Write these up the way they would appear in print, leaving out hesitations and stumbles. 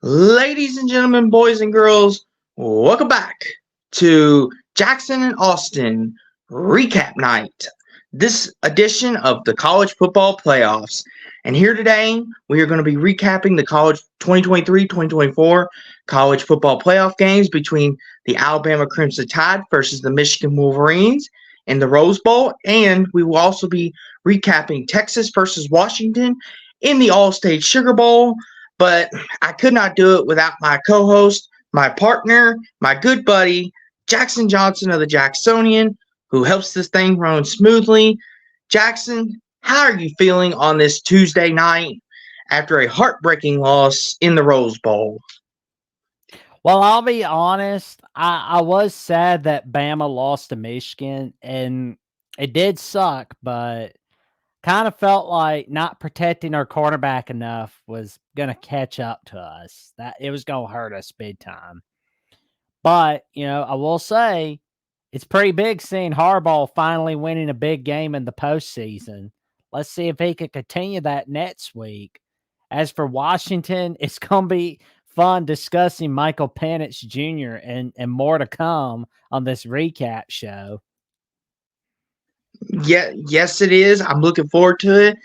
Ladies and gentlemen, boys and girls, welcome back to Jackson and Austin Recap Night. This edition of the college football playoffs. And here today, we are going to be recapping the college 2023-2024 college football playoff games between the Alabama Crimson Tide versus the Michigan Wolverines in the Rose Bowl. And we will also be recapping Texas versus Washington in the All-State Sugar Bowl. But I could not do it without my co-host, my partner, my good buddy, Jackson Johnson of the Jacksonian, who helps this thing run smoothly. Jackson, how are you feeling on this Tuesday night after a heartbreaking loss in the Rose Bowl? Well, I'll be honest. I was sad that Bama lost to Michigan, and it did suck, but kind of felt like not protecting our quarterback enough was going to catch up to us. That it was going to hurt us big time. But, I will say it's pretty big seeing Harbaugh finally winning a big game in the postseason. Let's see if he can continue that next week. As for Washington, it's going to be fun discussing Michael Penix Jr. and more to come on this recap show. Yeah, yes, it is. I'm looking forward to it.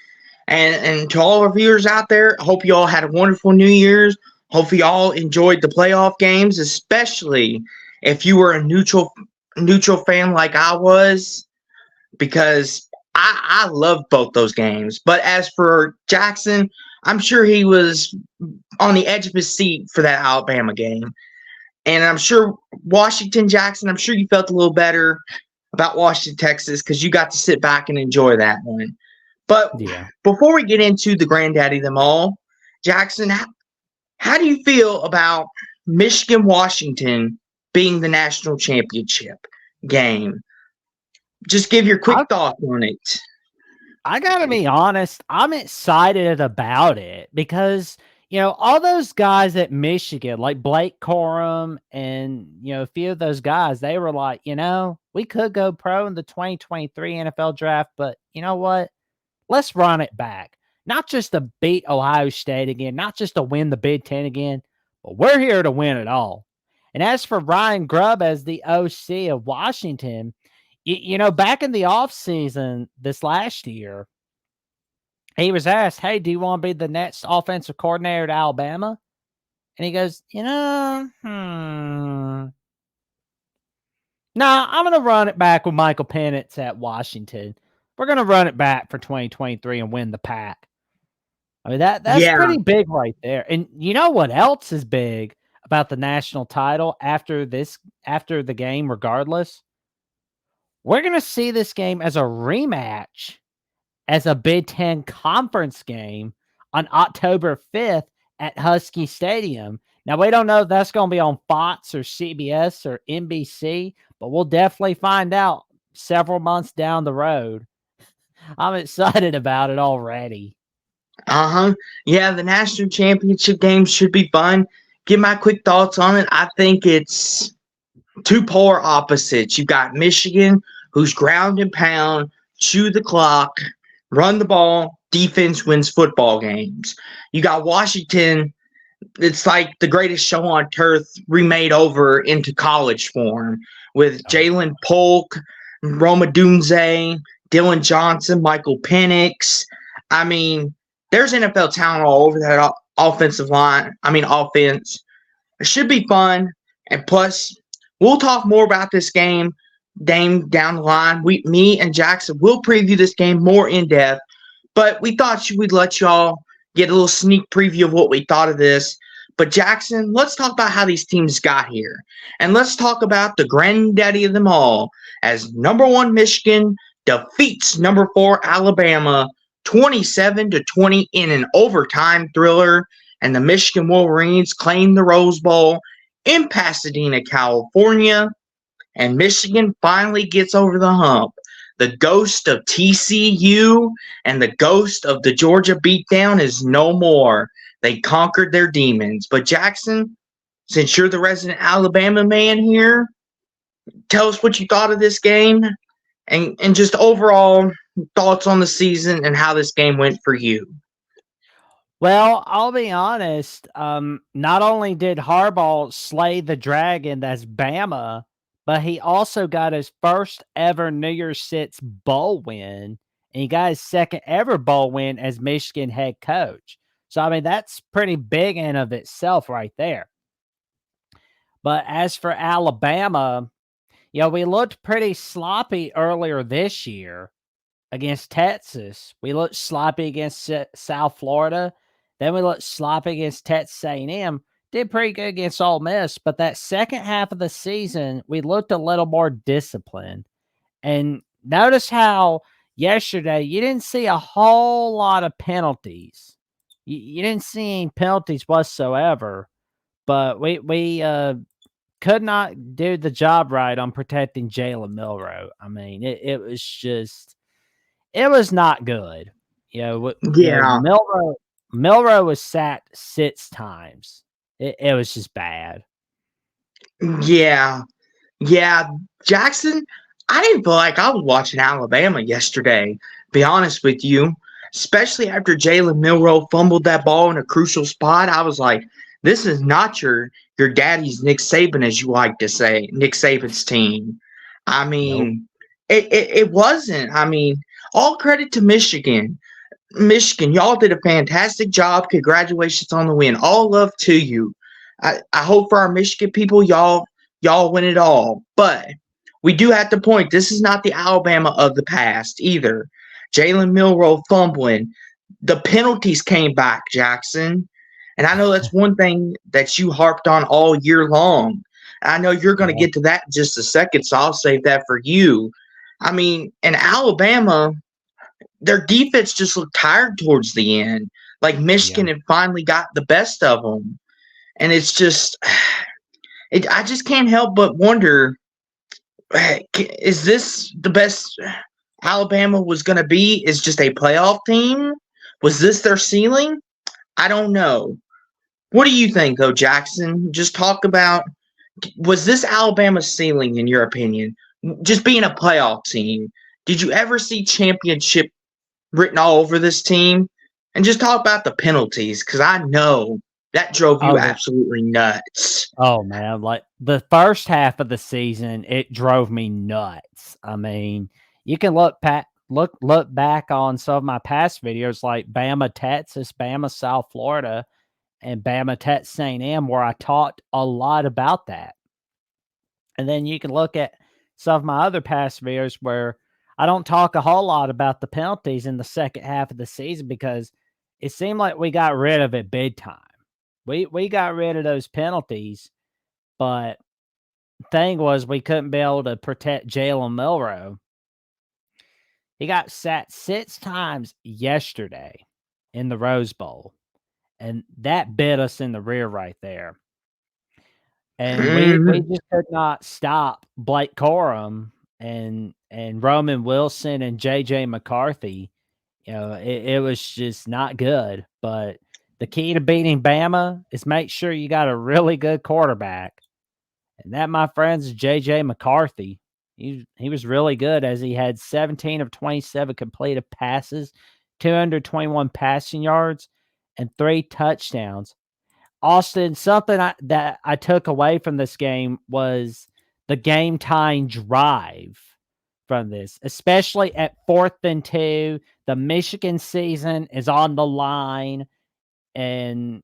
And to all our viewers out there, I hope you all had a wonderful New Year's. Hope you all enjoyed the playoff games, especially if you were a neutral fan like I was, because I loved both those games. But as for Jackson, I'm sure he was on the edge of his seat for that Alabama game. And I'm sure Washington Jackson, I'm sure you felt a little better about Washington, Texas, because you got to sit back and enjoy that one. But before we get into the granddaddy of them all, Jackson, how do you feel about Michigan Washington being the national championship game? Just give your quick thoughts on it. I gotta be honest, I'm excited about it because all those guys at Michigan, like Blake Corum and a few of those guys, they were like, we could go pro in the 2023 NFL draft, but you know what? Let's run it back. Not just to beat Ohio State again, not just to win the Big Ten again, but we're here to win it all. And as for Ryan Grubb as the OC of Washington, back in the offseason this last year, he was asked, hey, do you want to be the next offensive coordinator at Alabama? And he goes, nah, I'm going to run it back with Michael Penix at Washington. We're going to run it back for 2023 and win the pack. I mean, that's pretty big right there. And you know what else is big about the national title after the game, regardless? We're going to see this game as a rematch as a Big Ten conference game on October 5th at Husky Stadium. Now, we don't know if that's going to be on Fox or CBS or NBC, but we'll definitely find out several months down the road. I'm excited about it already. Yeah, the national championship game should be fun. Give my quick thoughts on it. I think it's two polar opposites. You've got Michigan, who's ground and pound, chew the clock, run the ball, defense wins football games. You got Washington. It's like the greatest show on turf remade over into college form with Jalen Polk, Roma Dunze, Dylan Johnson, Michael Penix. I mean, there's NFL talent all over that offensive line. Offense. It should be fun. And plus, we'll talk more about this game down the line. Me and Jackson will preview this game more in depth. But we thought we'd let y'all get a little sneak preview of what we thought of this. But Jackson, let's talk about how these teams got here. And let's talk about the granddaddy of them all as number 1 Michigan defeats number 4 Alabama 27-20 in an overtime thriller. And the Michigan Wolverines claim the Rose Bowl in Pasadena, California. And Michigan finally gets over the hump. The ghost of TCU and the ghost of the Georgia beatdown is no more. They conquered their demons. But Jackson, since you're the resident Alabama man here, tell us what you thought of this game and just overall thoughts on the season and how this game went for you. Well, I'll be honest. Not only did Harbaugh slay the dragon, that's Bama, but he also got his first ever New Year's Six bowl win, and he got his second ever bowl win as Michigan head coach. So, I mean, that's pretty big in of itself right there. But as for Alabama, we looked pretty sloppy earlier this year against Texas. We looked sloppy against South Florida. Then we looked sloppy against Texas A&M. Did pretty good against Ole Miss, but that second half of the season, we looked a little more disciplined. And notice how yesterday you didn't see a whole lot of penalties. You didn't see any penalties whatsoever. But we could not do the job right on protecting Jalen Milroe. I mean, it was just it was not good. Yeah, Milroe was sacked 6 times. It was just bad. yeah, yeah. Jackson, I didn't feel like I was watching Alabama yesterday. Be honest with you, especially after Jalen Milroe fumbled that ball in a crucial spot. I was like, this is not your daddy's Nick Saban, as you like to say, Nick Saban's team. I Nope. mean, it wasn't. I mean, all credit to Michigan. Michigan, y'all did a fantastic job. Congratulations on the win. All love to you. I hope for our Michigan people, y'all win it all. But we do have to point, this is not the Alabama of the past either. Jalen Milroe fumbling. The penalties came back, Jackson. And I know that's one thing that you harped on all year long. I know you're going to Yeah. get to that in just a second, so I'll save that for you. I mean, in Alabama, their defense just looked tired towards the end. Like Yeah. Michigan had finally got the best of them. And it's just, I just can't help but wonder, is this the best Alabama was going to be? Is just a playoff team? Was this their ceiling? I don't know. What do you think, though, Jackson? Just talk about, was this Alabama's ceiling, in your opinion? Just being a playoff team. Did you ever see championship written all over this team? And just talk about the penalties, because I know that drove you Oh, absolutely nuts. oh man, like the first half of the season, it drove me nuts. I mean, you can look back on some of my past videos like Bama Texas, Bama South Florida, and Bama Texas A&M, where I talked a lot about that. And then you can look at some of my other past videos where I don't talk a whole lot about the penalties in the second half of the season because it seemed like we got rid of it big time. We got rid of those penalties, but thing was we couldn't be able to protect Jalen Milroe. He got sacked 6 times yesterday in the Rose Bowl, and that bit us in the rear right there. And we Mhm. just could not stop Blake Corum and Roman Wilson and JJ McCarthy. It was just not good. But the key to beating Bama is make sure you got a really good quarterback. And that, my friends, is JJ McCarthy. He was really good as he had 17 of 27 completed passes, 221 passing yards, and 3 touchdowns. Austin, something that I took away from this game was the game time drive from this, especially at 4th and 2. The Michigan season is on the line, and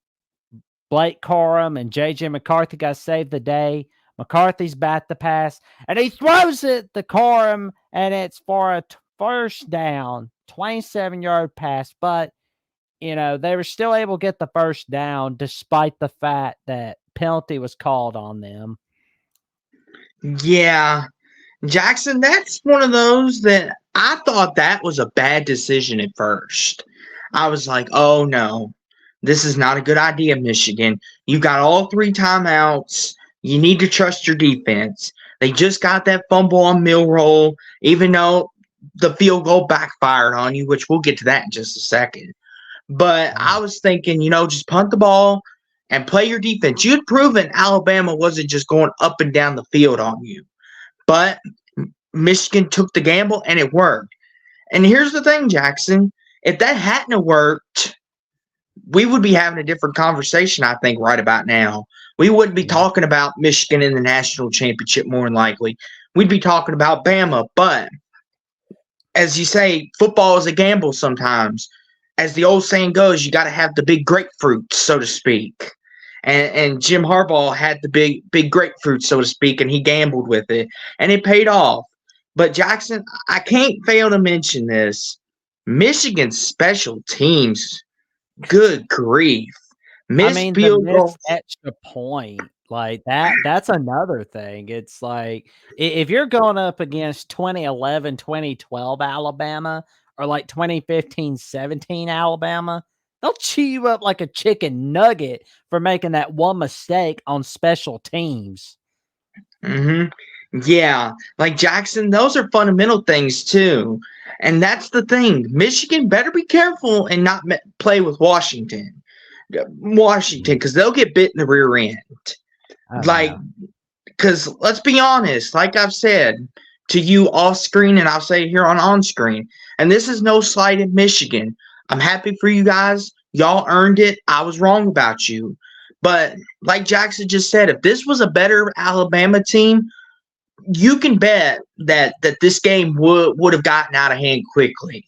Blake Corum and JJ McCarthy got saved the day. McCarthy's bat the pass, and he throws it to Corum, and it's for a first down, 27-yard pass. But they were still able to get the first down despite the fact that penalty was called on them. Yeah. Jackson, that's one of those that I thought that was a bad decision at first. I was like, oh no, this is not a good idea, Michigan. You got all 3 timeouts. You need to trust your defense. They just got that fumble on Milroe, even though the field goal backfired on you, which we'll get to that in just a second. But I was thinking, just punt the ball and play your defense. You'd proven Alabama wasn't just going up and down the field on you. But Michigan took the gamble and it worked. And here's the thing, Jackson. If that hadn't worked, we would be having a different conversation, I think, right about now. We wouldn't be talking about Michigan in the national championship more than likely. We'd be talking about Bama. But as you say, football is a gamble sometimes. As the old saying goes, you got to have the big grapefruit, so to speak. And Jim Harbaugh had the big grapefruit, so to speak, and he gambled with it, and it paid off. But Jackson, I can't fail to mention this. Michigan's special teams, good grief. I mean, the Field goal. missed extra point, like that's another thing. It's like if you're going up against 2011, 2012 Alabama or like 2015, 17 Alabama, they'll chew you up like a chicken nugget for making that one mistake on special teams. Yeah, like Jackson, those are fundamental things too. And that's the thing. Michigan better be careful and not play with Washington. Because they'll get bit in the rear end. Because let's be honest, like I've said to you off screen, and I'll say here on screen, and this is no slight at Michigan. I'm happy for you guys. Y'all earned it. I was wrong about you. But like Jackson just said, if this was a better Alabama team, you can bet that this game would have gotten out of hand quickly.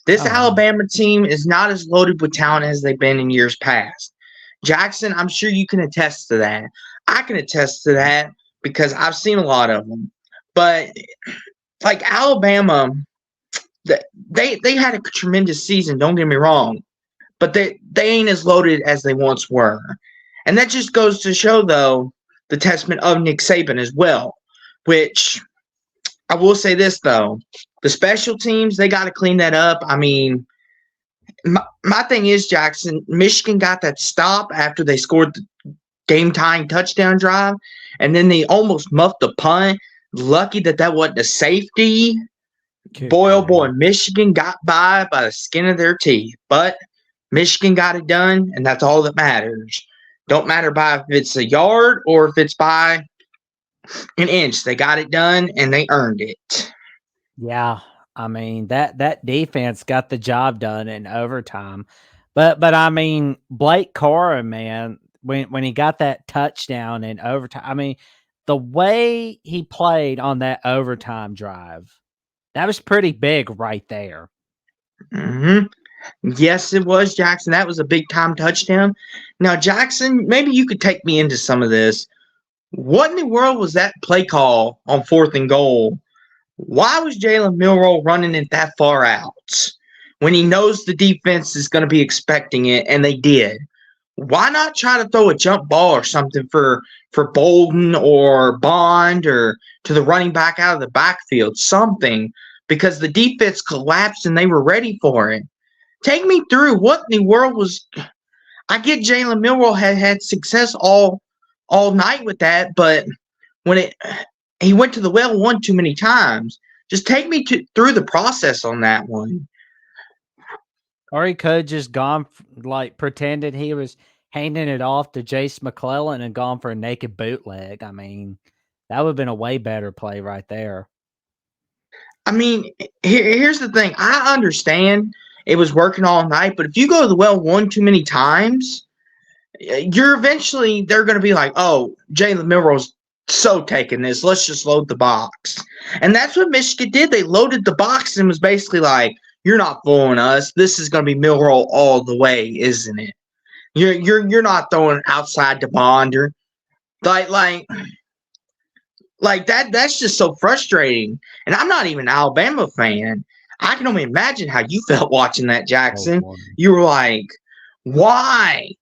This Alabama team is not as loaded with talent as they've been in years past. Jackson, I'm sure you can attest to that. I can attest to that because I've seen a lot of them. But like Alabama, they had a tremendous season, don't get me wrong. But they ain't as loaded as they once were. And that just goes to show, though, the testament of Nick Saban as well, which I will say this, though. The special teams, they got to clean that up. I mean, my thing is, Jackson, Michigan got that stop after they scored the game-tying touchdown drive, and then they almost muffed the punt. Lucky that wasn't a safety. Boy, oh boy, Michigan got by the skin of their teeth. But Michigan got it done, and that's all that matters. Don't matter by if it's a yard or if it's by an inch. They got it done, and they earned it. Yeah, I mean that defense got the job done in overtime, but I mean Blake Corum, man, when he got that touchdown in overtime, I mean the way he played on that overtime drive, that was pretty big right there. Yes, it was, Jackson. That was a big time touchdown. Now, Jackson, maybe you could take me into some of this. What in the world was that play call on 4th and goal? Why was Jalen Milroe running it that far out when he knows the defense is going to be expecting it, and they did? Why not try to throw a jump ball or something for Bolden or Bond or to the running back out of the backfield, something, because the defense collapsed and they were ready for it. Take me through what in the world was – I get Jalen Milroe had success all night with that, but when he went to the well one too many times. Just take me through the process on that one. Or he could have just gone, like, pretended he was handing it off to Jace McClellan and gone for a naked bootleg. I mean, that would have been a way better play right there. I mean, here's the thing. I understand it was working all night, but if you go to the well one too many times, they're going to be like, oh, Jalen Milroe's so taking this. Let's just load the box. And that's what Michigan did. They loaded the box and was basically like, you're not fooling us. This is going to be Milroe all the way, isn't it? You're not throwing outside to Bond or like that. That's just so frustrating. And I'm not even an Alabama fan. I can only imagine how you felt watching that, Jackson. You were like, why?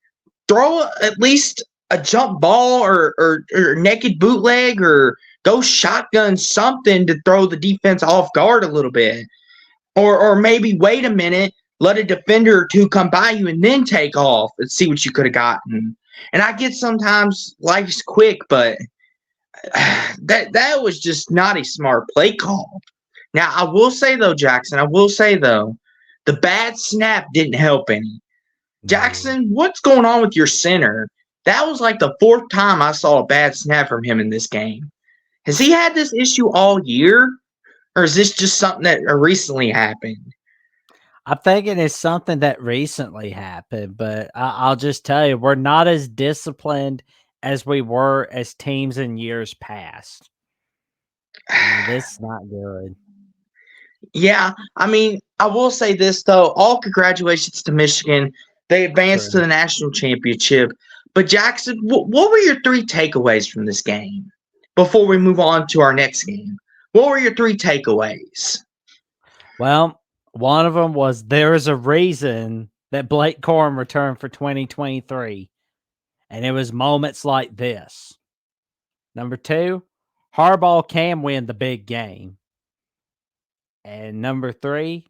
Throw at least a jump ball or naked bootleg or go shotgun something to throw the defense off guard a little bit. Or maybe wait a minute, let a defender or two come by you and then take off and see what you could have gotten. And I get sometimes life's quick, but that was just not a smart play call. Now, I will say, though, Jackson, the bad snap didn't help any. Jackson, what's going on with your center? That was like the 4th time I saw a bad snap from him in this game. Has he had this issue all year? Or is this just something that recently happened? I'm thinking it's something that recently happened, but I'll just tell you, we're not as disciplined as we were as teams in years past. This is not good. Yeah, I mean, I will say this though. All congratulations to Michigan. They advanced to True. the national championship. But Jackson, what were your three takeaways from this game before we move on to our next game? What were your three takeaways? Well, one of them was there is a reason that Blake Corum returned for 2023, and it was moments like this. Number two, Harbaugh can win the big game. And number three,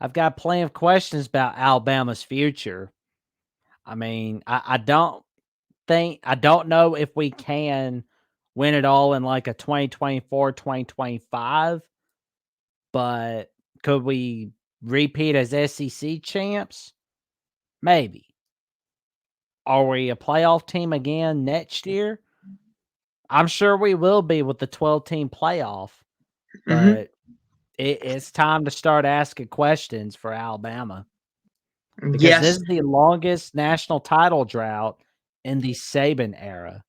I've got plenty of questions about Alabama's future. I mean, I don't know if we can win it all in like a 2024, 2025, but could we repeat as SEC champs? Maybe. Are we a playoff team again next year? I'm sure we will be with the 12-team playoff, Hmm. but it's time to start asking questions for Alabama because this Yes. is the longest national title drought in the Saban era.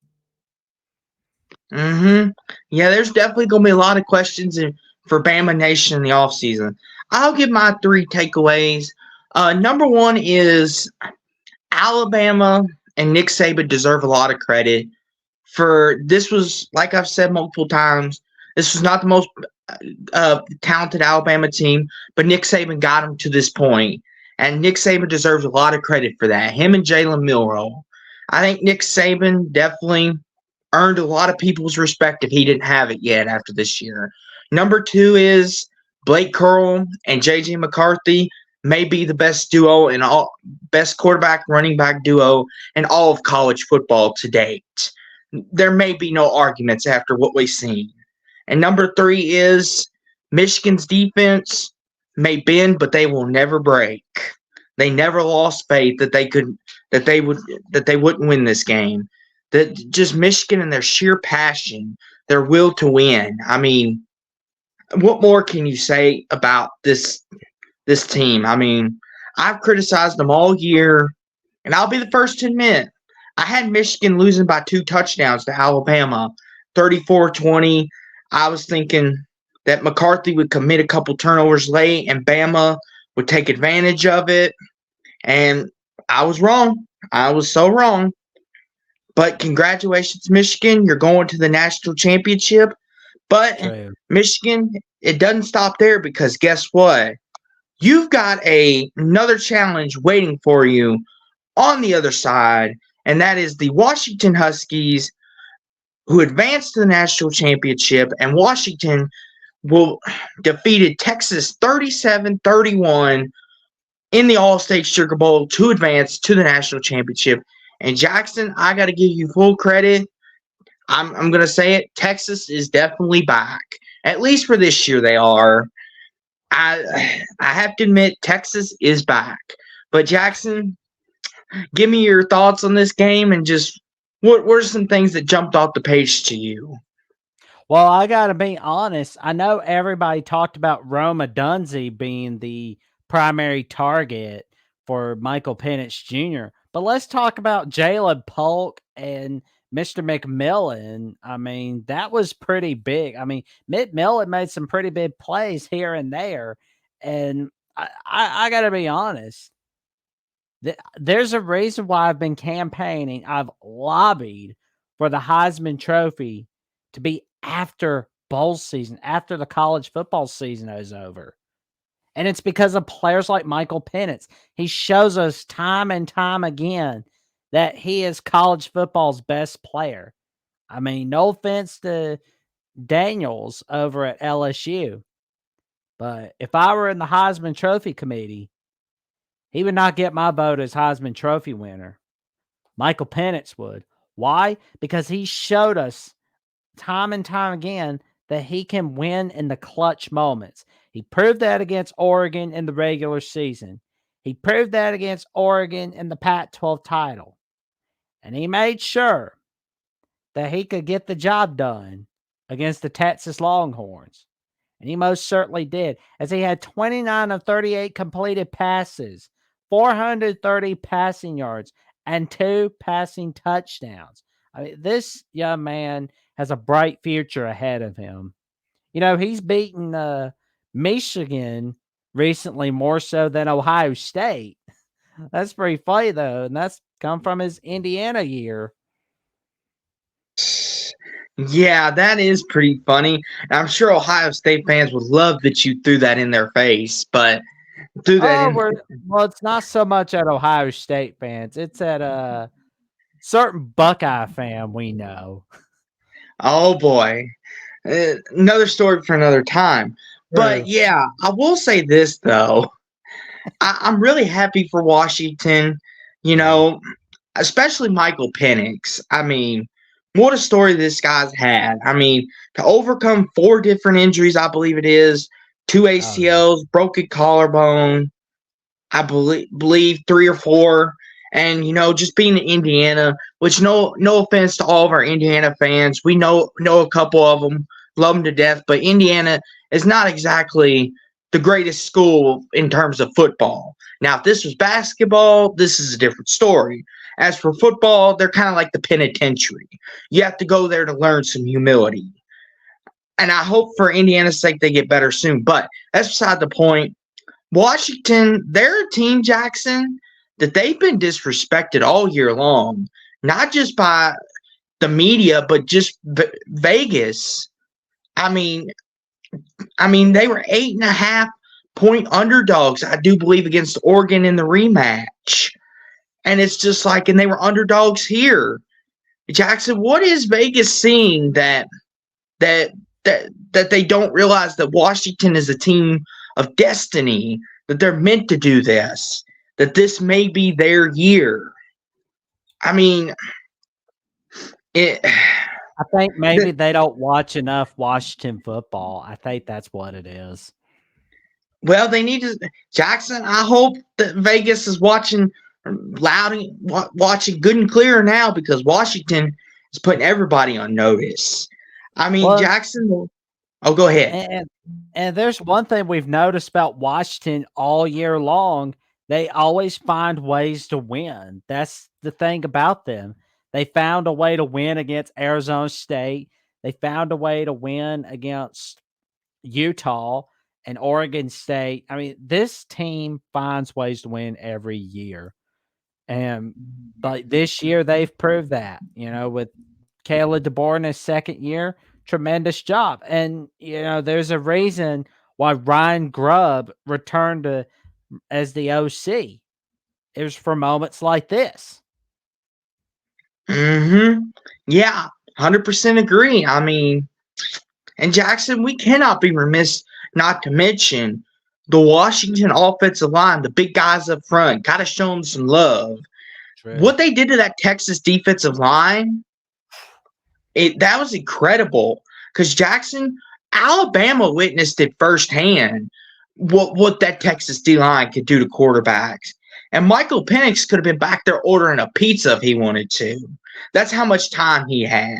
Hmm. Yeah, there's definitely going to be a lot of questions for Bama Nation in the offseason. I'll give my three takeaways. Number one is Alabama and Nick Saban deserve a lot of credit for this. Was like I've said multiple times, this was not the most talented Alabama team, but Nick Saban got them to this point, and Nick Saban deserves a lot of credit for that. Him and Jalen Milroe. I think Nick Saban definitely earned a lot of people's respect if he didn't have it yet after this year. Number two is Blake Curl and JJ McCarthy may be the best duo in all best quarterback running back duo in all of college football to date. There may be no arguments after what we've seen. And number three is Michigan's defense may bend, but they will never break. They never lost faith that they wouldn't win this game. That just Michigan and their sheer passion, their will to win. I mean, what more can you say about this team? I mean, I've criticized them all year, and I'll be the first to admit I had Michigan losing by 2 touchdowns to Alabama, 34-20. I was thinking that McCarthy would commit a couple turnovers late and Bama would take advantage of it. And I was wrong. I was so wrong. But congratulations, Michigan. You're going to the national championship. But True. Michigan, it doesn't stop there because guess what? You've got another challenge waiting for you on the other side, and that is the Washington Huskies, who advanced to the national championship, and Washington will defeated Texas 37-31 in the All-State Sugar Bowl to advance to the national championship. And Jackson, I got to give you full credit. I'm going to say it. Texas is definitely back. At least for this year, they are. I have to admit, Texas is back. But Jackson, give me your thoughts on this game and just what were some things that jumped off the page to you? Well, I got to be honest. I know everybody talked about Roma Dunze being the primary target for Michael Penix Jr., but let's talk about Jalen Polk and Mr. McMillan. I mean, that was pretty big. I mean, McMillan made some pretty big plays here and there. And I got to be honest. There's a reason why I've been campaigning. I've lobbied for the Heisman Trophy to be after bowl season, after the college football season is over. And it's because of players like Michael Penix. He shows us time and time again that he is college football's best player. I mean, no offense to Daniels over at LSU, but if I were in the Heisman Trophy committee, he would not get my vote as Heisman Trophy winner. Michael Penix would. Why? Because he showed us time and time again that he can win in the clutch moments. He proved that against Oregon in the regular season. He proved that against Oregon in the Pac-12 title. And he made sure that he could get the job done against the Texas Longhorns. And he most certainly did, as he had 29 of 38 completed passes, 430 passing yards, and 2 passing touchdowns. I mean, this young man has a bright future ahead of him. He's beaten Michigan recently more so than Ohio State. That's pretty funny, though, and that's come from his Indiana year. Yeah, that is pretty funny. I'm sure Ohio State fans would love that you threw that in their face, but threw that in. Well, it's not so much at Ohio State fans. It's at a certain Buckeye fan we know. Oh boy, another story for another time. But yeah, I will say this though. I'm really happy for Washington. Especially Michael Penix. I mean, what a story this guy's had. I mean, to overcome 4 different injuries, I believe it is, 2 ACLs, broken collarbone, I believe 3 or 4, and just being in Indiana. Which no offense to all of our Indiana fans, we know a couple of them, love them to death, but Indiana is not exactly the greatest school in terms of football. Now, if this was basketball, this is a different story. As for football, they're kind of like the penitentiary. You have to go there to learn some humility. And I hope for Indiana's sake they get better soon. But that's beside the point. Washington, they're a team, Jackson, that they've been disrespected all year long. Not just by the media, but just Vegas. I mean, they were 8.5-point underdogs, I do believe, against Oregon in the rematch. And it's just like, and they were underdogs here. Jackson, what is Vegas seeing that they don't realize that Washington is a team of destiny, that they're meant to do this, that this may be their year? I mean, I think maybe they don't watch enough Washington football. I think that's what it is. Well, they need to, Jackson, I hope that Vegas is watching good and clear now, because Washington is putting everybody on notice. I mean, Jackson. Oh, go ahead. And there's one thing we've noticed about Washington all year long. They always find ways to win. That's the thing about them. They found a way to win against Arizona State. They found a way to win against Utah and Oregon State. I mean, this team finds ways to win every year. And like this year, they've proved that, with Caleb DeBoer in his second year, tremendous job. And, there's a reason why Ryan Grubb returned as the OC. It was for moments like this. Yeah, 100% agree. I mean, and Jackson, we cannot be remiss not to mention the Washington offensive line, the big guys up front. Got to show them some love. True. What they did to that Texas defensive line, that was incredible. Because Jackson, Alabama witnessed it firsthand what that Texas D-line could do to quarterbacks. And Michael Penix could have been back there ordering a pizza if he wanted to. That's how much time he had.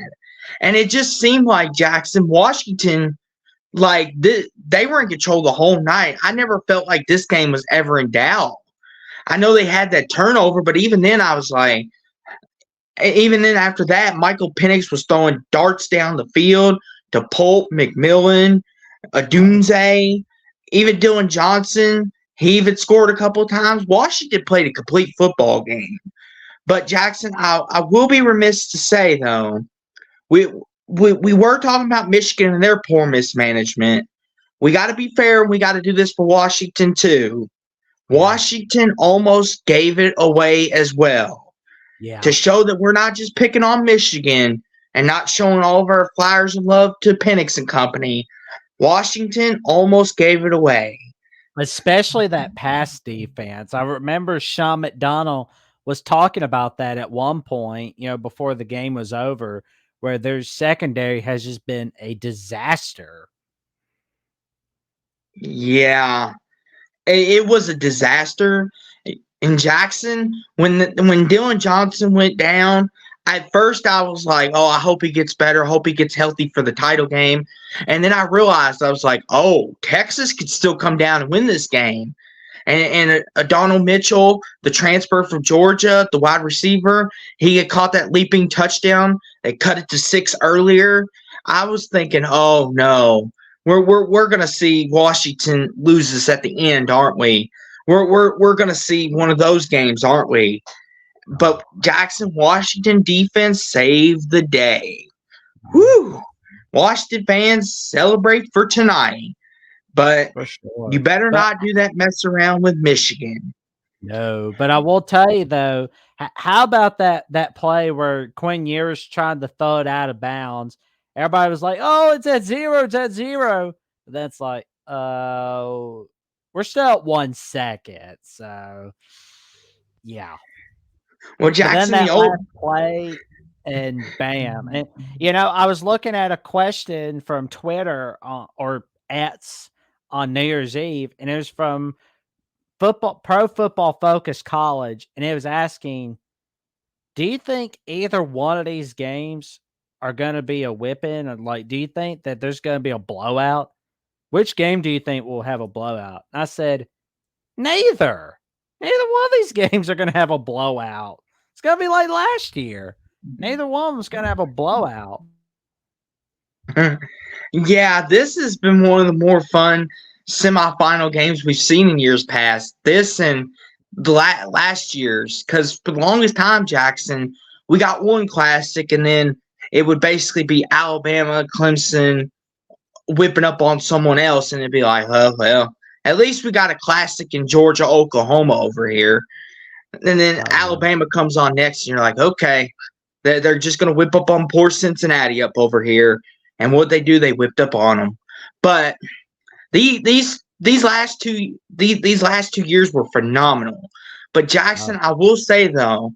And it just seemed like, Jackson, Washington, like they were in control the whole night. I never felt like this game was ever in doubt. I know they had that turnover, but even then I was like, even then after that, Michael Penix was throwing darts down the field to Polk, McMillan, Adunze, even Dylan Johnson. He even scored a couple of times. Washington played a complete football game. But Jackson, I will be remiss to say, though, we were talking about Michigan and their poor mismanagement. We got to be fair, and we got to do this for Washington too. Washington almost gave it away as well. Yeah. To show that we're not just picking on Michigan and not showing all of our flowers and love to Penix and company. Washington almost gave it away. Especially that pass defense. I remember Sean McDonald was talking about that at one point, before the game was over, where their secondary has just been a disaster. Yeah, it was a disaster in Jackson. When Dylan Johnson went down, at first I was like, oh, I hope he gets better. Hope he gets healthy for the title game. And then I realized I was like, oh, Texas could still come down and win this game. And Donald Mitchell, the transfer from Georgia, the wide receiver, he had caught that leaping touchdown. They cut it to 6 earlier. I was thinking, oh no, we're gonna see Washington lose this at the end, aren't we? We're gonna see one of those games, aren't we? But Jackson Washington defense saved the day. Whew. Washington fans celebrate for tonight. But For sure. you better not do that mess around with Michigan. No, but I will tell you though, how about that play where Quinn Ewers trying to throw it out of bounds? Everybody was like, "Oh, it's at 0, it's at 0." But that's like, we're still at 1 second, so yeah. Well, But then Jackson, that the old last play, and bam! And I was looking at a question from Twitter or ats on New Year's Eve, and it was from Pro Football Focus College, and it was asking, do you think either one of these games are going to be a whipping? And like, do you think that there's going to be a blowout? Which game do you think will have a blowout? And I said, neither. Neither one of these games are going to have a blowout. It's going to be like last year. Neither one of them's going to have a blowout. yeah, this has been one of the more fun semifinal games we've seen in years past. This and the last year's, because for the longest time, Jackson, we got one classic, and then it would basically be Alabama, Clemson whipping up on someone else, and it'd be like, oh, well, at least we got a classic in Georgia, Oklahoma over here. And then Alabama comes on next, and you're like, okay, they're just going to whip up on poor Cincinnati up over here. And what they do, they whipped up on them. But these last 2 years were phenomenal. But Jackson, I will say though,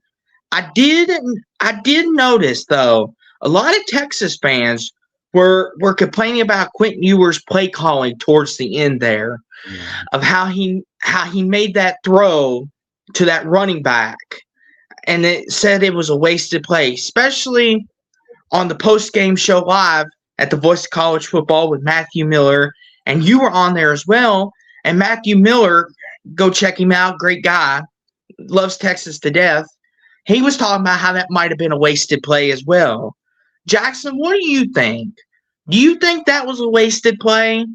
I did notice though, a lot of Texas fans were complaining about Quentin Ewers' play calling towards the end there, of how he made that throw to that running back, and it said it was a wasted play, especially on the post-game show live at the Voice of College Football with Matthew Miller, and you were on there as well. And Matthew Miller, go check him out, great guy, loves Texas to death. He was talking about how that might have been a wasted play as well. Jackson, what do you think? Do you think that was a wasted play?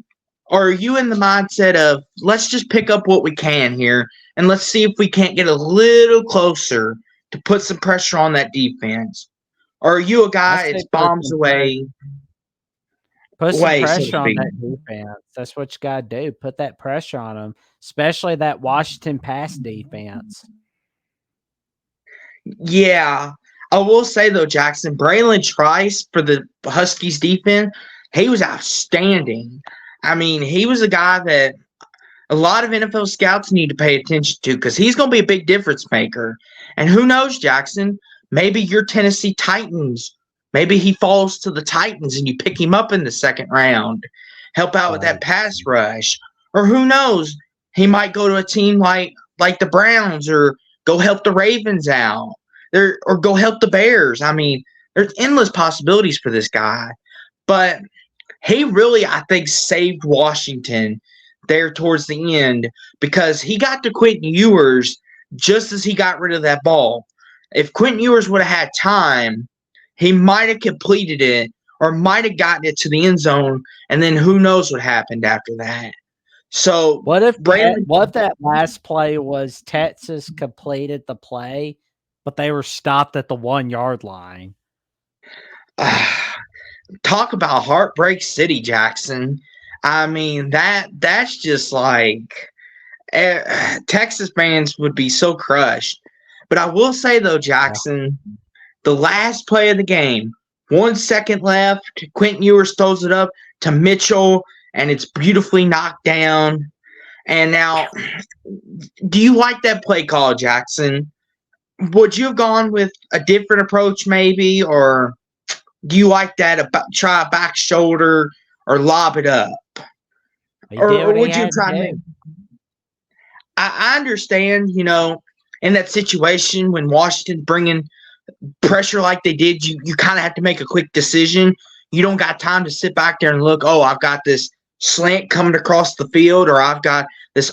Or are you in the mindset of, let's just pick up what we can here, and let's see if we can't get a little closer to put some pressure on that defense? Or are you a guy that's bombs away? Put some pressure on that defense. That's what you got to do. Put that pressure on them, especially that Washington pass defense. Yeah. I will say, though, Jackson, Braylon Trice for the Huskies defense, he was outstanding. I mean, he was a guy that a lot of NFL scouts need to pay attention to, because he's going to be a big difference maker. And who knows, Jackson, maybe your Tennessee Titans, maybe he falls to the Titans and you pick him up in the second round, help out with that pass rush. Or who knows, he might go to a team like the Browns, or go help the Ravens out, or go help the Bears. I mean, there's endless possibilities for this guy. But he really, I think, saved Washington there towards the end, because he got to Quentin Ewers just as he got rid of that ball. If Quentin Ewers would have had time, he might have completed it, or might have gotten it to the end zone, and then who knows what happened after that. So what if that last play was Texas completed the play, but they were stopped at the 1 yard line? Talk about heartbreak city, Jackson. I mean, that's just like Texas fans would be so crushed. But I will say, though, Jackson, the last play of the game, 1 second left, Quentin Ewers throws it up to Mitchell, and it's beautifully knocked down. And now, do you like that play call, Jackson? Would you have gone with a different approach maybe, or do you like that, try a back shoulder or lob it up? Or would you try to? I understand, in that situation when Washington bringing pressure like they did, you kind of have to make a quick decision. You don't got time to sit back there and look, oh, I've got this slant coming across the field, or I've got this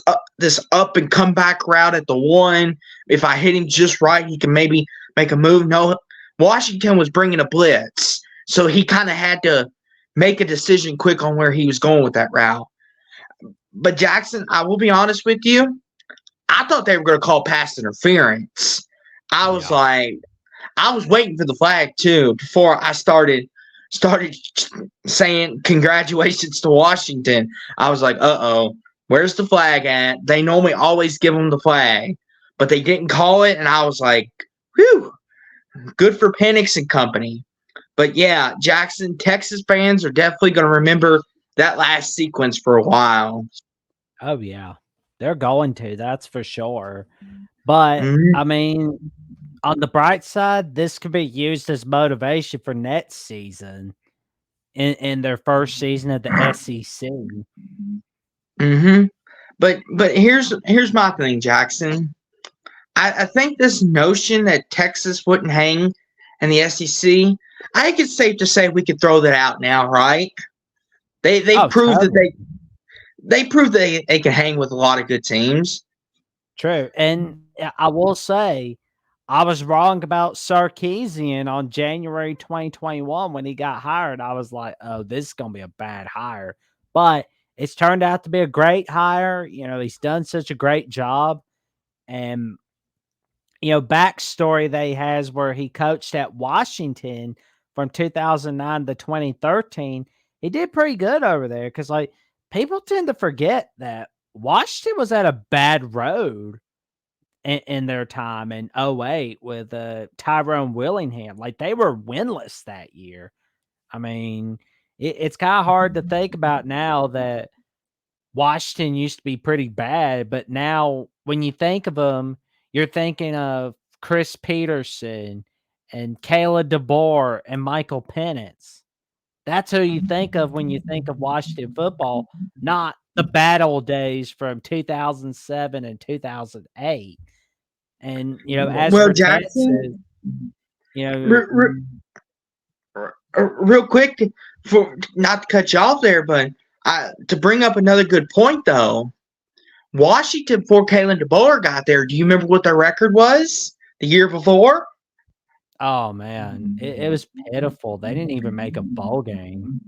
up and come back route at the one. If I hit him just right, he can maybe make a move. No, Washington was bringing a blitz, so he kind of had to make a decision quick on where he was going with that route. But Jackson, I will be honest with you, I thought they were going to call pass interference. I was waiting for the flag too before I started saying congratulations to Washington. I was like, uh-oh, where's the flag at? They normally always give them the flag, but they didn't call it, and I was like, whew, good for Penix and company. But yeah, Jackson, Texas fans are definitely going to remember that last sequence for a while. Oh, yeah. They're going to, that's for sure. But, I mean, on the bright side, this could be used as motivation for next season in their first season of the SEC. But here's my thing, Jackson. I think this notion that Texas wouldn't hang in the SEC, I think it's safe to say we could throw that out now, right? They proved totally. they proved they can hang with a lot of good teams. True. And I will say, I was wrong about Sarkisian on January 2021 when he got hired. I was like, oh, this is going to be a bad hire. But it's turned out to be a great hire. You know, he's done such a great job. And, you know, backstory they has where he coached at Washington from 2009 to 2013. He did pretty good over there because, like, people tend to forget that Washington was at a bad road in their time in 08 with Tyrone Willingham. Like, they were winless that year. I mean, it's kind of hard to think about now that Washington used to be pretty bad, but now when you think of them, you're thinking of Chris Peterson and Kayla DeBoer and Michael Penix. That's who you think of when you think of Washington football, not the bad old days from 2007 and 2008. And, you know, as well, for Jackson, Texas, you know, real quick, for not to cut you off there, but to bring up another good point, though, Washington, before Kalen DeBoer got there, do you remember what their record was the year before? Oh, man, it was pitiful. They didn't even make a bowl game.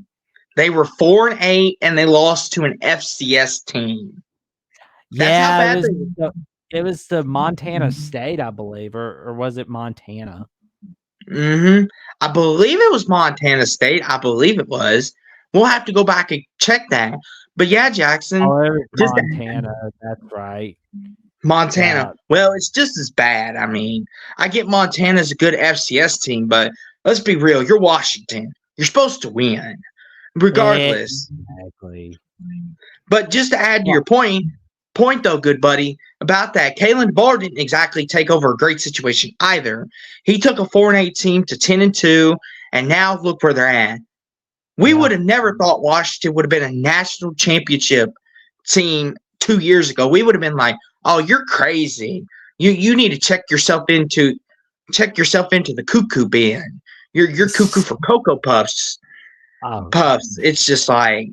They were 4-8, and they lost to an FCS team. That's how bad it was the Montana State, I believe, or was it Montana? I believe it was Montana State. I believe it was. We'll have to go back and check that. But yeah, Jackson. Oh, Montana. That's right. Montana. Yeah. Well, it's just as bad. I mean, I get Montana's a good FCS team, but let's be real. You're Washington. You're supposed to win, regardless. Exactly. But just to add to your point though, good buddy, about that, Kalen DeBoer didn't exactly take over a great situation either. He took a 4-8 team to 10-2, and now look where they're at. We would have never thought Washington would have been a national championship team 2 years ago. We would have been like, "Oh, you're crazy. You need to check yourself into the cuckoo bin. You're cuckoo for Cocoa Puffs." Puffs. It's just like,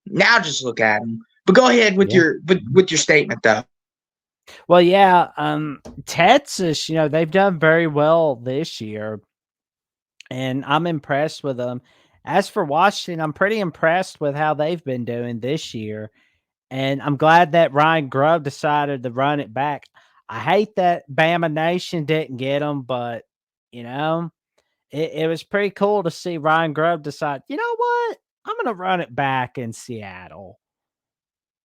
now just look at them. But go ahead with your statement, though. Well, yeah, Texas, you know, they've done very well this year, and I'm impressed with them. As for Washington, I'm pretty impressed with how they've been doing this year, and I'm glad that Ryan Grubb decided to run it back. I hate that Bama Nation didn't get him, but, you know, it was pretty cool to see Ryan Grubb decide, you know what, I'm going to run it back in Seattle.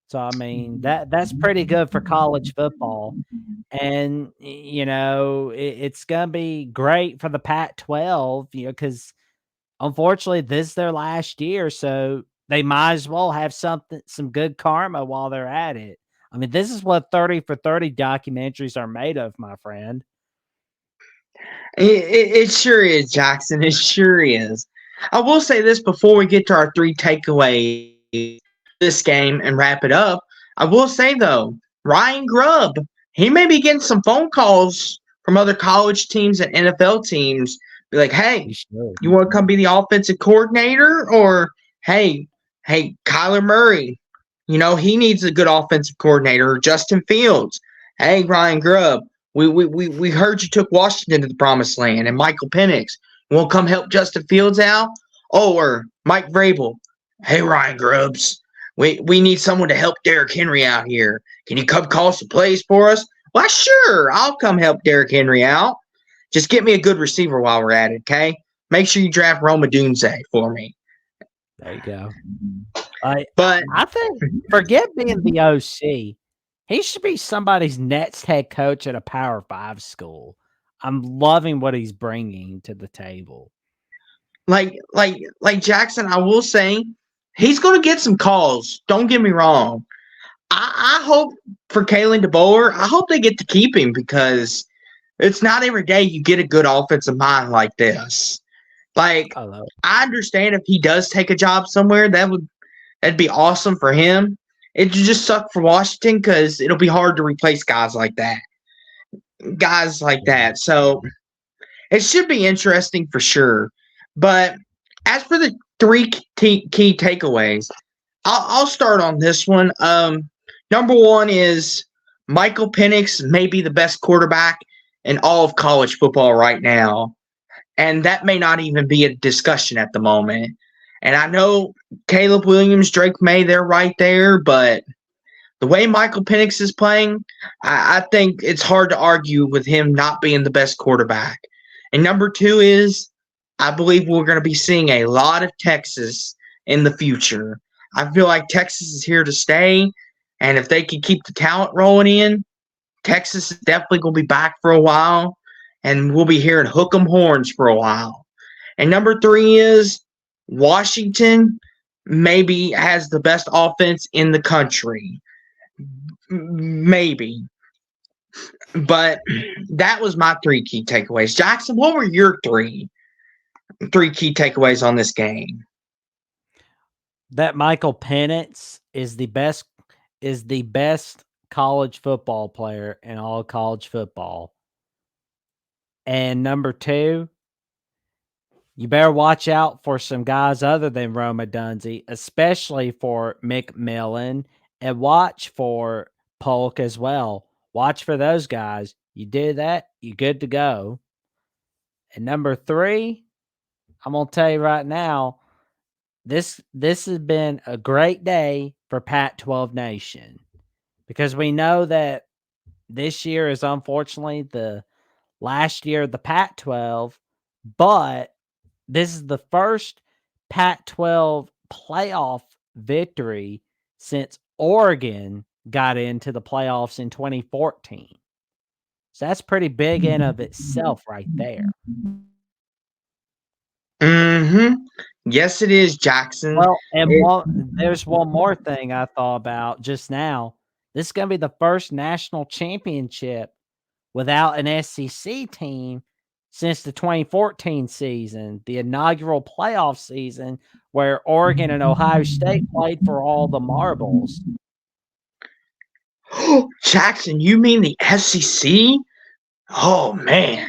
So, I mean, that's pretty good for college football. And, you know, it's going to be great for the Pac-12, you know, because unfortunately this is their last year. So they might as well have some good karma while they're at it. I mean, this is what 30 for 30 documentaries are made of, my friend. It sure is, Jackson. It sure is. I will say this before we get to our 3 takeaways this game and wrap it up. I will say, though, Ryan Grubb, he may be getting some phone calls from other college teams and NFL teams. Be like, hey, You should. you want to come be the offensive coordinator? Or, hey, Kyler Murray, he needs a good offensive coordinator. Or Justin Fields. Hey, Ryan Grubb, we heard you took Washington to the promised land. And Michael Penix, you want to come help Justin Fields out? Oh, or Mike Vrabel. Hey, Ryan Grubbs, we need someone to help Derrick Henry out here. Can you come call some plays for us? Why, sure, I'll come help Derrick Henry out. Just get me a good receiver while we're at it, okay? Make sure you draft Roma Dunze for me. There you go. But I think forget being the OC. He should be somebody's next head coach at a Power 5 school. I'm loving what he's bringing to the table. like Jackson, I will say he's going to get some calls. Don't get me wrong. I hope for Kalen DeBoer, I hope they get to keep him because it's not every day you get a good offensive mind like this. Like, I understand if he does take a job somewhere, that'd be awesome for him. It just suck for Washington because it'll be hard to replace guys like that. So it should be interesting for sure. But as for the three key takeaways, I'll start on this one. Number one is Michael Penix may be the best quarterback in all of college football right now. And that may not even be a discussion at the moment. And I know Caleb Williams, Drake May, they're right there, but the way Michael Penix is playing, I think it's hard to argue with him not being the best quarterback. And number two is I believe we're going to be seeing a lot of Texas in the future. I feel like Texas is here to stay, and if they can keep the talent rolling in, Texas is definitely going to be back for a while, and we'll be hearing hook 'em horns for a while. And number three is Washington maybe has the best offense in the country. Maybe. But that was my three key takeaways. Jackson, what were your three key takeaways on this game? That Michael Penix is the best college football player in all college football. And number two, you better watch out for some guys other than Roma Dunze, especially for McMillan, and watch for Polk as well. Watch for those guys. You do that, you're good to go. And number three, I'm going to tell you right now, this has been a great day for Pac-12 Nation because we know that this year is unfortunately the last year of the Pac-12, but this is the first Pac-12 playoff victory since Oregon got into the playoffs in 2014. So that's pretty big in of itself right there. Mm-hmm. Yes, it is, Jackson. Well, and there's one more thing I thought about just now. This is going to be the first national championship without an SEC team since the 2014 season, the inaugural playoff season where Oregon and Ohio State played for all the marbles. Jackson, you mean the SEC? Oh, man.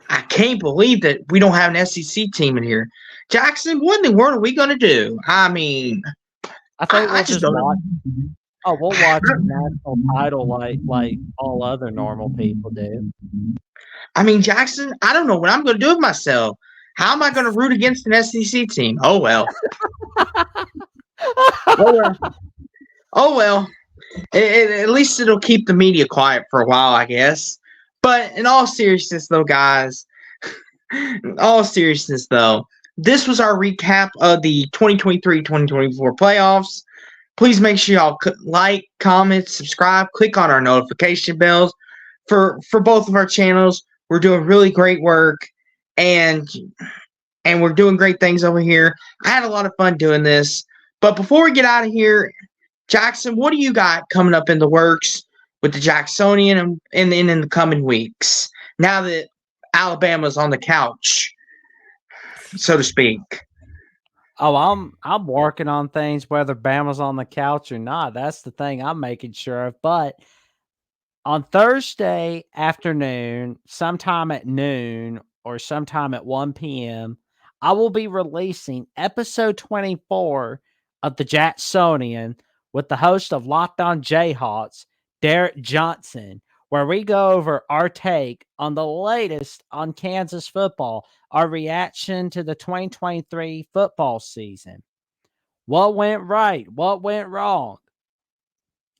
I can't believe that we don't have an SEC team in here. Jackson, what in the world are we going to do? I mean, I think we'll just watch. Oh, we'll watch the national title like all other normal people do. I mean, Jackson, I don't know what I'm going to do with myself. How am I going to root against an SEC team? Oh, well. Oh, well. At least it'll keep the media quiet for a while, I guess. But in all seriousness, though, guys, this was our recap of the 2023-2024 playoffs. Please make sure y'all like, comment, subscribe, click on our notification bells for both of our channels. We're doing really great work, and we're doing great things over here. I had a lot of fun doing this. But before we get out of here, Jackson, what do you got coming up in the works with the Jacksonian in the coming weeks, now that Alabama's on the couch, so to speak? Oh, I'm working on things whether Bama's on the couch or not. That's the thing I'm making sure of. But On Thursday afternoon, sometime at noon or sometime at 1 p.m., I will be releasing episode 24 of the Jacksonian with the host of Locked On Jayhawks, Derek Johnson, where we go over our take on the latest on Kansas football, our reaction to the 2023 football season. What went right? What went wrong?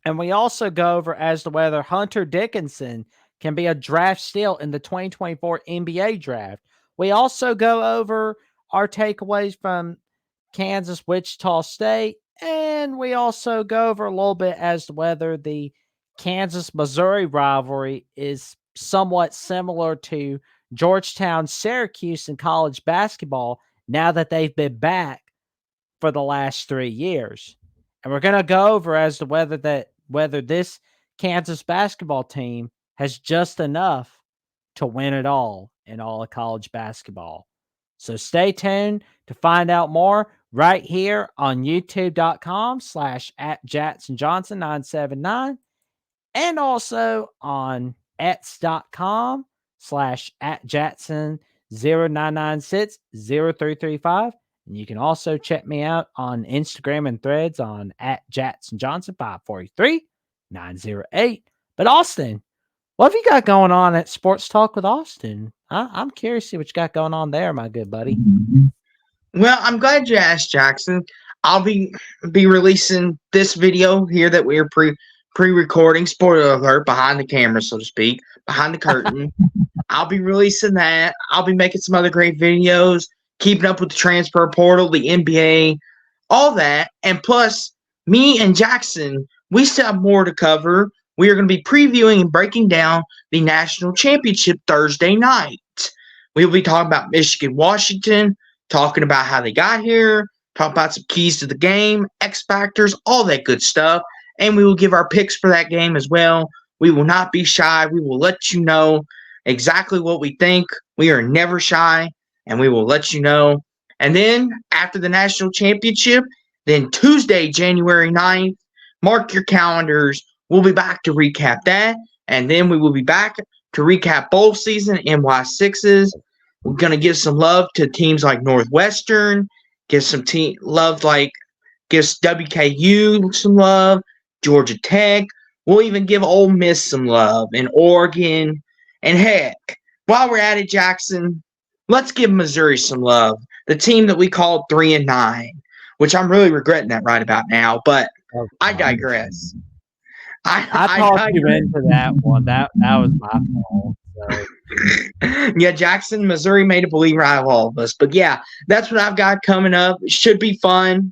And we also go over as to whether Hunter Dickinson can be a draft steal in the 2024 NBA draft. We also go over our takeaways from Kansas, Wichita State, and we also go over a little bit as to whether the Kansas Missouri rivalry is somewhat similar to Georgetown Syracuse in college basketball now that they've been back for the last 3 years. And we're going to go over as to whether this Kansas basketball team has just enough to win it all in all of college basketball. So stay tuned to find out more right here on youtube.com/@JacksonJohnson979 and also on x.com/@Jackson09960335. And you can also check me out on Instagram and Threads on @JacksonJohnson543908. But Austin, what have you got going on at Sports Talk with Austin? I'm curious to see what you got going on there, my good buddy. Well, I'm glad you asked, Jackson. I'll be releasing this video here that we're pre-recording. Spoiler alert, behind the camera, so to speak, behind the curtain. I'll be releasing that. I'll be making some other great videos, keeping up with the transfer portal, the NBA, all that. And plus, me and Jackson, we still have more to cover. We are going to be previewing and breaking down the national championship Thursday night. We'll be talking about Michigan, Washington, talking about how they got here, talk about some keys to the game, X factors, all that good stuff. And we will give our picks for that game as well. We will not be shy. We will let you know exactly what we think. We are never shy, and we will let you know. And then after the national championship, then Tuesday, January 9th, mark your calendars. We'll be back to recap that. And then we will be back to recap bowl season, NY6s. We're going to give some love to teams like Northwestern, give some love give WKU some love, Georgia Tech. We'll even give Ole Miss some love, and Oregon. And heck, while we're at it, Jackson, let's give Missouri some love. The team that we called 3-9, which I'm really regretting that right about now, but I digress. I talked you into that one. That was my fault. So. Yeah, Jackson, Missouri made a believer out of all of us. But yeah, that's what I've got coming up. It should be fun.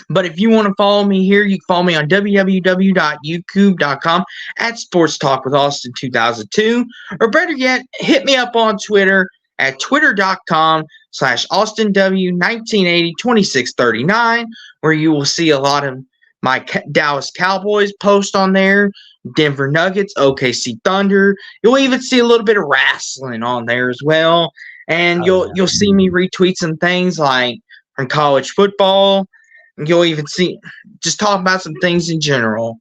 But if you want to follow me here, you can follow me on www.youtube.com @SportsTalkWithAustin2002. Or better yet, hit me up on Twitter at twitter.com/AustinW19802639, where you will see a lot of my Dallas Cowboys post on there, Denver Nuggets, OKC Thunder. You'll even see a little bit of wrestling on there as well. And you'll see me retweet some things like from college football. You'll even see just talk about some things in general.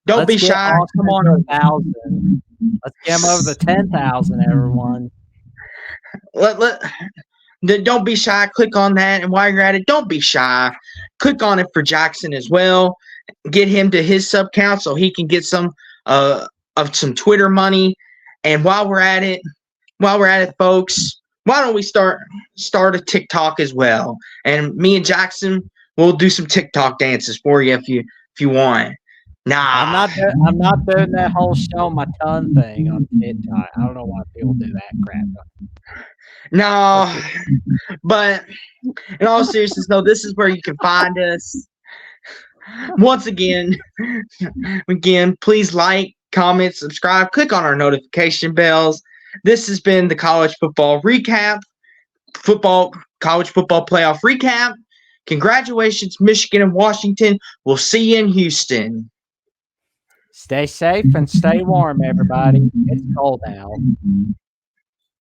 Don't be shy. Come on, 1,000. Let's get them over the 10,000, everyone. Don't be shy. Click on that, and while you're at it, don't be shy. Click on it for Jackson as well. Get him to his sub count so he can get some of some Twitter money. And while we're at it, folks, why don't we start a TikTok as well? And me and Jackson will do some TikTok dances for you if you want. Nah, I'm not doing that whole show my tongue thing on TikTok. I don't know why people do that crap. No, but in all seriousness, though, this is where you can find us. Once again, please like, comment, subscribe, click on our notification bells. This has been the college football recap, college football playoff recap. Congratulations, Michigan and Washington. We'll see you in Houston. Stay safe and stay warm, everybody. It's cold out.